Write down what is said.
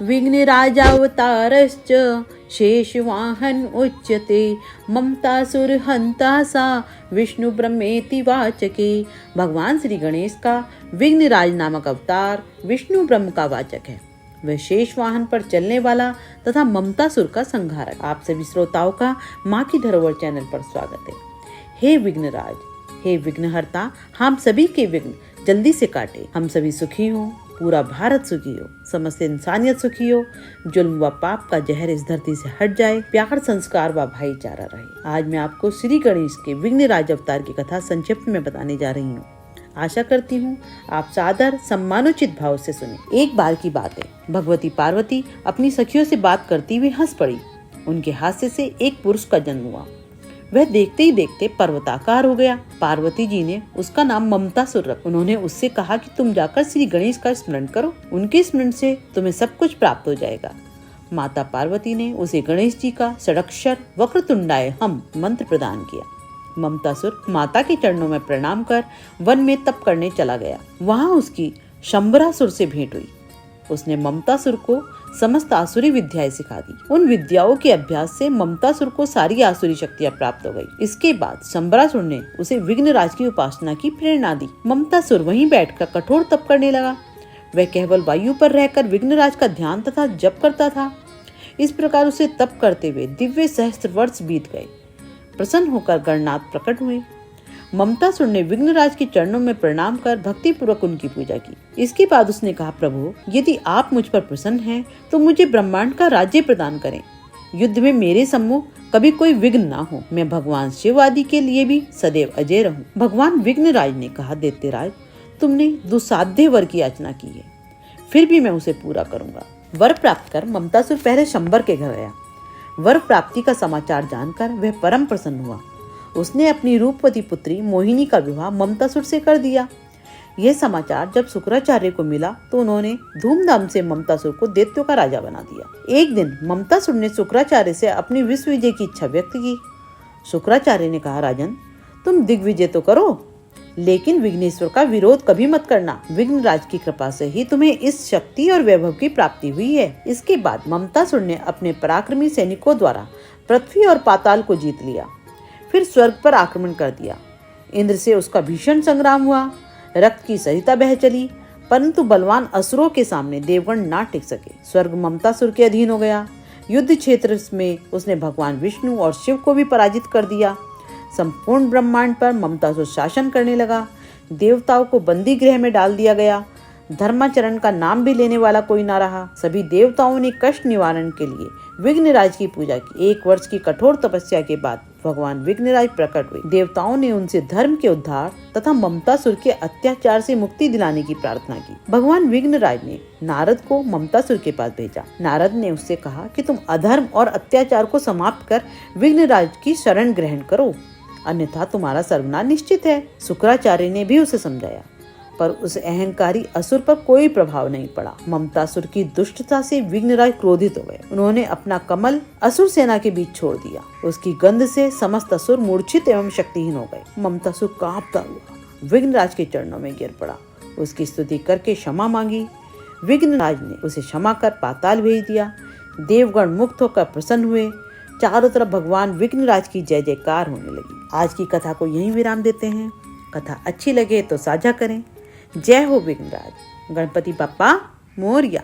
विघ्नराजावतारश्च शेषवाहन उच्यते ममतासुरहंता सा विष्णु ब्रह्मेति वाचके। भगवान श्री गणेश का विघ्नराज नामक अवतार विष्णु ब्रह्म का वाचक है। वह शेष वाहन पर चलने वाला तथा ममतासुर का संहारक। आप सभी श्रोताओं का माँ की धरोहर चैनल पर स्वागत है। हे विघ्नराज, हे विघ्नहर्ता, हम सभी के विघ्न जल्दी से काटे। हम सभी सुखी हो, पूरा भारत सुखी हो, समस्त इंसानियत सुखी हो, जुल्म व पाप का जहर इस धरती से हट जाए, प्यार संस्कार व भाईचारा रहे। आज मैं आपको श्री गणेश के विघ्नराज अवतार की कथा संक्षिप्त में बताने जा रही हूँ। आशा करती हूँ आप सादर सम्मानोचित भाव से सुने। एक बार की बात है, भगवती पार्वती अपनी सखियों से बात करती हुई हंस पड़ी। उनके हास्य से एक पुरुष का जन्म हुआ। वह देखते ही देखते पर्वताकार हो गया। पार्वती जी ने उसका नाम ममतासुर रखा। उन्होंने उससे कहा कि तुम जाकर श्री गणेश का स्मरण करो, उनके स्मरण से तुम्हें सब कुछ प्राप्त हो जाएगा। माता पार्वती ने उसे गणेश जी का षडक्षर वक्रतुंडाय हम मंत्र प्रदान किया। ममतासुर माता के चरणों में प्रणाम कर वन में तप करने चला गया। वहाँ उसकी शंबरासुर से भेंट हुई। उसने ममतासुर को समस्त आसुरी विद्याएं सिखा दी। उन विद्याओं के अभ्यास से ममतासुर को सारी आसुरी शक्तियां प्राप्त हो गई। इसके बाद शंबरासुर ने उसे विघ्नराज की उपासना की प्रेरणा दी। ममतासुर वहीं बैठकर कठोर तप करने लगा। वह केवल वायु पर रहकर विघ्नराज का ध्यान तथा जप करता था। इस प्रकार उसे तप करते हुए दिव्य सहस्त्र वर्ष बीत गए। प्रसन्न होकर गणनाथ प्रकट हुए। ममतासुर ने विघ्नराज के चरणों में प्रणाम कर भक्ति पूर्वक उनकी पूजा की। इसके बाद उसने कहा, प्रभु, यदि आप मुझ पर प्रसन्न हैं तो मुझे ब्रह्मांड का राज्य प्रदान करें। युद्ध में मेरे सम्मुख कभी कोई विघ्न ना हो। मैं भगवान शिव आदि के लिए भी सदैव अजय रहूं। भगवान विघ्नराज ने कहा, दैत्यराज, तुमने दुस्साध्य वर की याचना की है, फिर भी मैं उसे पूरा करूंगा। वर प्राप्त कर ममतासुर पहले शंबर के घर गया। वर प्राप्ति का समाचार जानकर वह परम प्रसन्न हुआ। उसने अपनी रूपवती पुत्री मोहिनी का विवाह ममतासुर से कर दिया। यह समाचार जब शुक्राचार्य को मिला तो उन्होंने धूमधाम से ममतासुर को दैत्यों का राजा बना दिया। एक दिन ममतासुर ने शुक्राचार्य से अपनी विश्व विजय की इच्छा व्यक्त की। शुक्राचार्य ने कहा, राजन, तुम दिग्विजय तो करो, लेकिन विघ्नेश्वर का विरोध कभी मत करना। विघ्नराज की कृपा से ही तुम्हें इस शक्ति और वैभव की प्राप्ति हुई है। इसके बाद ममतासुर ने अपने पराक्रमी सैनिकों द्वारा पृथ्वी और पाताल को जीत लिया। फिर स्वर्ग पर आक्रमण कर दिया। इंद्र से उसका भीषण संग्राम हुआ। रक्त की सरिता बह चली, परंतु बलवान असुरों के सामने देवगण ना टिक सके। स्वर्ग ममतासुर के अधीन हो गया। युद्ध क्षेत्र में उसने भगवान विष्णु और शिव को भी पराजित कर दिया। संपूर्ण ब्रह्मांड पर ममतासुर शासन करने लगा। देवताओं को बंदी गृह में डाल दिया गया। धर्माचरण का नाम भी लेने वाला कोई ना रहा। सभी देवताओं ने कष्ट निवारण के लिए विघ्नराज की पूजा की। 1 वर्ष की कठोर तपस्या के बाद भगवान विघ्नराज प्रकट हुए। देवताओं ने उनसे धर्म के उद्धार तथा ममतासुर के अत्याचार से मुक्ति दिलाने की प्रार्थना की। भगवान विघ्नराज ने नारद को ममतासुर के पास भेजा। नारद ने उससे कहा कि तुम अधर्म और अत्याचार को समाप्त कर विघ्नराज की शरण ग्रहण करो, अन्यथा तुम्हारा सर्वनाश निश्चित है। शुक्राचार्य ने भी उसे समझाया, पर उस अहंकारी असुर पर कोई प्रभाव नहीं पड़ा। ममतासुर की दुष्टता से विघ्नराज क्रोधित हो गए। उन्होंने अपना कमल असुर सेना के बीच छोड़ दिया। उसकी गंध से समस्त असुर मूर्छित एवं शक्तिहीन हो गए। ममतासुर कांपता हुआ विघ्नराज के चरणों में गिर पड़ा। उसकी स्तुति करके क्षमा मांगी। विघ्नराज ने उसे क्षमा कर पाताल भेज दिया। देवगण मुक्त होकर प्रसन्न हुए। चारों तरफ भगवान विघ्नराज की जय जयकार होने लगी। आज की कथा को यहीं विराम देते हैं। कथा अच्छी लगे तो साझा करें। जय हो विघ्नराज। गणपति बप्पा मोरया।